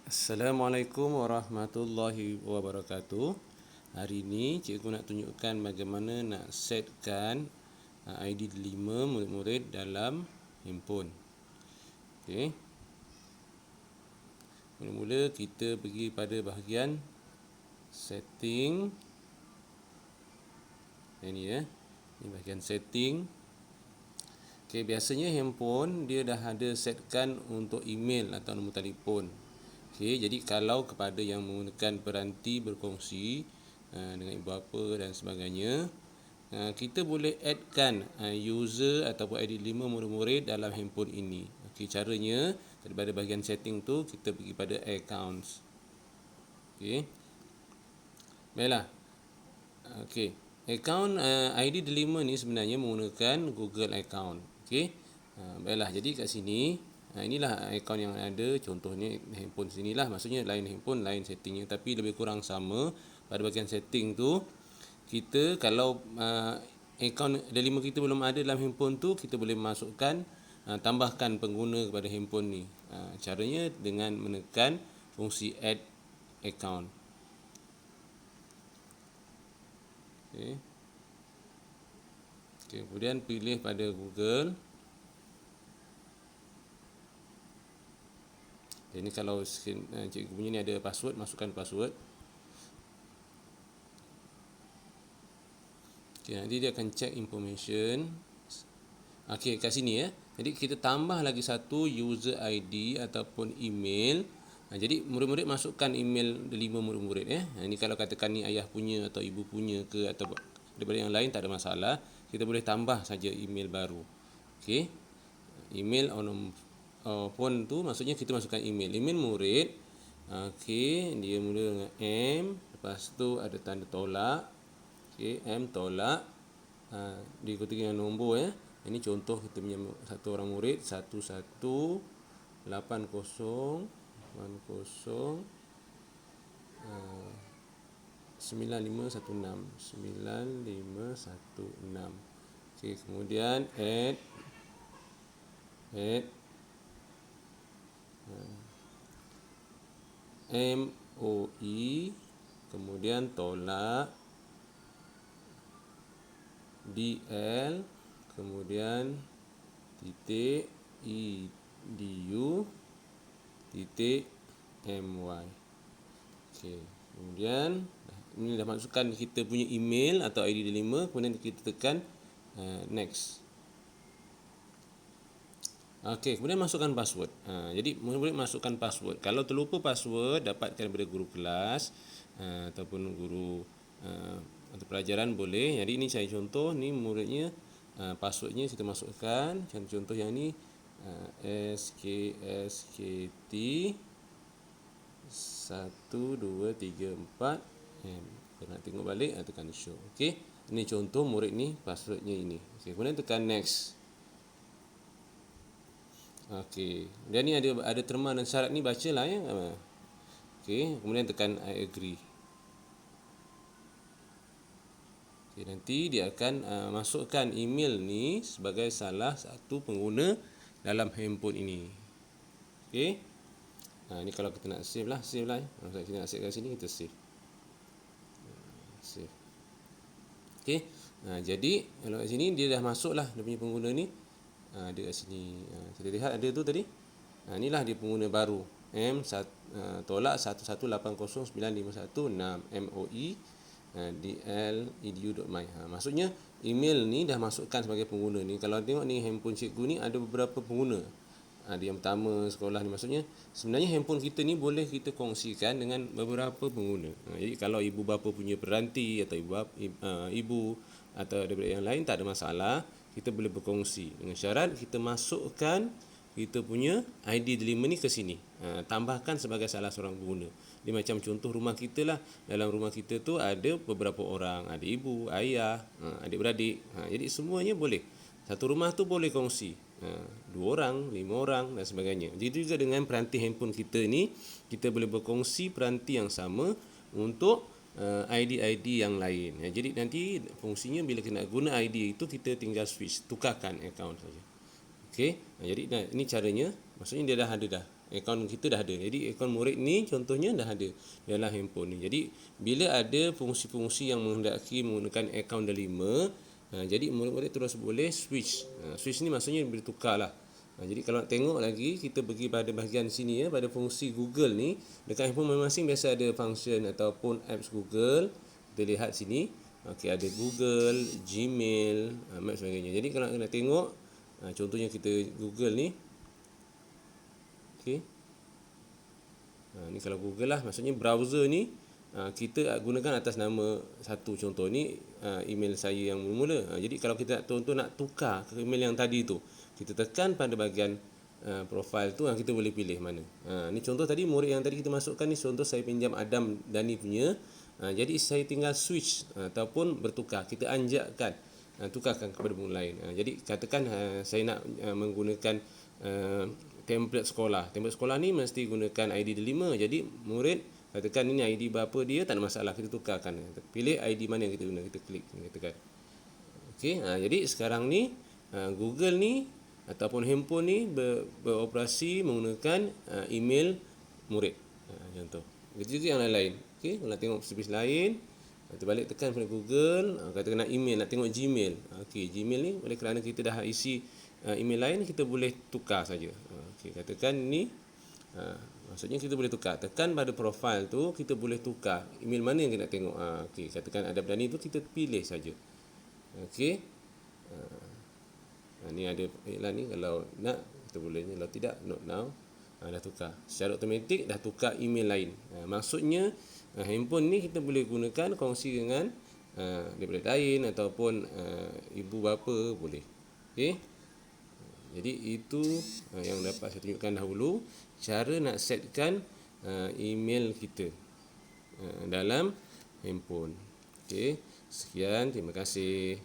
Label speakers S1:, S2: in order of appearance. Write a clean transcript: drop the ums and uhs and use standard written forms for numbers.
S1: Assalamualaikum warahmatullahi wabarakatuh. Hari ini cikgu nak tunjukkan bagaimana nak setkan ID 5 murid-murid dalam handphone. Okey. Mula-mula kita pergi pada bahagian setting. Ini Ini bahagian setting. Okey, biasanya handphone dia dah ada setkan untuk email atau nombor telefon. Okey, jadi kalau kepada yang menggunakan peranti berkongsi dengan ibu bapa dan sebagainya, kita boleh addkan user ataupun ID 5 murid-murid dalam handphone ini. Okey, caranya daripada bahagian setting tu kita pergi pada accounts. Okey. Baiklah. Okey. Akaun ID 5 ni sebenarnya menggunakan Google account. Okey. Baiklah, jadi kat sini inilah akaun yang ada, contohnya handphone sinilah, maksudnya lain handphone, lain settingnya, tapi lebih kurang sama. Pada bahagian setting tu, kita kalau akaun ada 5 kita belum ada dalam handphone tu, kita boleh masukkan, tambahkan pengguna kepada handphone ni. Caranya dengan menekan fungsi add account. Okay. Kemudian pilih pada Google. Ini kalau cikgu punya ni ada password, masukkan password. Okay, nanti dia akan check information. Okey, kat sini Jadi kita tambah lagi satu user ID ataupun email. Jadi murid-murid masukkan email 5 murid-murid Ini kalau katakan ni ayah punya atau ibu punya ke atau daripada yang lain, tak ada masalah. Kita boleh tambah saja email baru. Okey. Email phone tu maksudnya kita masukkan email. Email murid. Okey, dia mula dengan M, lepas tu ada tanda tolak. Okey, M tolak. Diikuti dengan nombor Ini contoh kita punya satu orang murid 1180 9516 9516. Okey, kemudian add MOE, kemudian tolak DL, kemudian titik edu titik my. Okey, kemudian ini dah masukkan kita punya email atau ID 5, kemudian kita tekan next. Okey, kemudian masukkan password. Jadi murid-murid masukkan password. Kalau terlupa password, dapatkan daripada guru kelas ataupun guru atau pelajaran boleh. Jadi ini saya contoh, ni muridnya passwordnya kita masukkan. Contoh yang ni SKT 1234 Kalau nak tengok balik, tekan show. Okey, ini contoh murid ni, passwordnya ini. Okey, kemudian tekan next. Okey, dan ni ada terma dan syarat ni, bacalah Okey, kemudian tekan I agree. Okey, nanti dia akan masukkan email ni sebagai salah satu pengguna dalam handphone ini. Okey. Ni kalau kita nak save lah. Kalau kita nak save kat sini, kita save. Save. Okey. Jadi kalau kat sini dia dah masuklah dia punya pengguna ni. Dia kat sini. Kita lihat ada tu tadi. Inilah dia pengguna baru. tolak 1180951 MOE DL edu.my. Maksudnya email ni dah masukkan sebagai pengguna ni. Kalau tengok ni handphone cikgu ni ada beberapa pengguna. Dia yang pertama sekolah ni, maksudnya sebenarnya handphone kita ni boleh kita kongsikan dengan beberapa pengguna. Jadi kalau ibu bapa punya peranti atau ibu atau daripada yang lain, tak ada masalah. Kita boleh berkongsi dengan syarat kita masukkan kita punya ID 5 ni ke sini. Tambahkan sebagai salah seorang pengguna. Dia macam contoh rumah kita lah. Dalam rumah kita tu ada beberapa orang. Ada ibu, ayah, adik-beradik. Jadi semuanya boleh. Satu rumah tu boleh kongsi. 2 orang, 5 orang dan sebagainya. Jadi juga dengan peranti handphone kita ni, kita boleh berkongsi peranti yang sama untuk ID-ID yang lain. Jadi nanti fungsinya bila kita nak guna ID itu, kita tinggal switch, tukarkan akaun saja. Okey, jadi ini caranya. Maksudnya dia dah ada dah Akaun kita dah ada. Jadi akaun murid ni contohnya dah ada dalam handphone ni. Jadi bila ada fungsi-fungsi yang menghendaki menggunakan akaun delima, jadi murid-murid terus boleh switch. Switch ni maksudnya boleh tukar lah. Jadi kalau nak tengok lagi, kita pergi pada bahagian sini ya, pada fungsi Google ni, dekat handphone masing-masing biasa ada function ataupun apps Google. Kita lihat sini. Okey, ada Google, Gmail, Maps sebagainya. Jadi kalau nak tengok, contohnya kita Google ni. Okey. Ni kalau Google lah, maksudnya browser ni kita gunakan atas nama satu, contoh ni email saya yang mula-mula. Jadi kalau kita nak tukar ke email yang tadi tu, kita tekan pada bahagian profile tu, kita boleh pilih mana. Ni contoh tadi murid yang tadi kita masukkan ni, contoh saya pinjam Adam Dani punya. Jadi saya tinggal switch ataupun bertukar, kita anjakkan tukarkan kepada buku lain. Jadi katakan saya nak menggunakan template sekolah. Template sekolah ni mesti gunakan ID delima. Jadi murid katakan ini ID berapa dia, tak ada masalah, kita tukarkan. Pilih ID mana yang kita guna, kita klik, kita tekan. Okey, jadi sekarang ni Google ni ataupun handphone ni beroperasi menggunakan email murid. Contoh. Begitu yang lain-lain. Okey, kalau nak tengok servis lain, terbalik tekan pada Google, katakan nak email, nak tengok Gmail. Okey, Gmail ni oleh kerana kita dah isi email lain, kita boleh tukar saja. Okey, katakan ni maksudnya kita boleh tukar. Tekan pada profile tu, kita boleh tukar email mana yang kita nak tengok. Okey, katakan ada Dani tu, kita pilih saja. Okey. Ni ada iklan ni, kalau nak kita boleh, kalau tidak not now. Dah tukar. Secara automatik dah tukar email lain. Maksudnya handphone ni kita boleh gunakan kongsi dengan daripada lain ataupun ibu bapa boleh. Okey. Jadi itu yang dapat saya tunjukkan dahulu, cara nak setkan email kita dalam handphone. Okey. Sekian, terima kasih.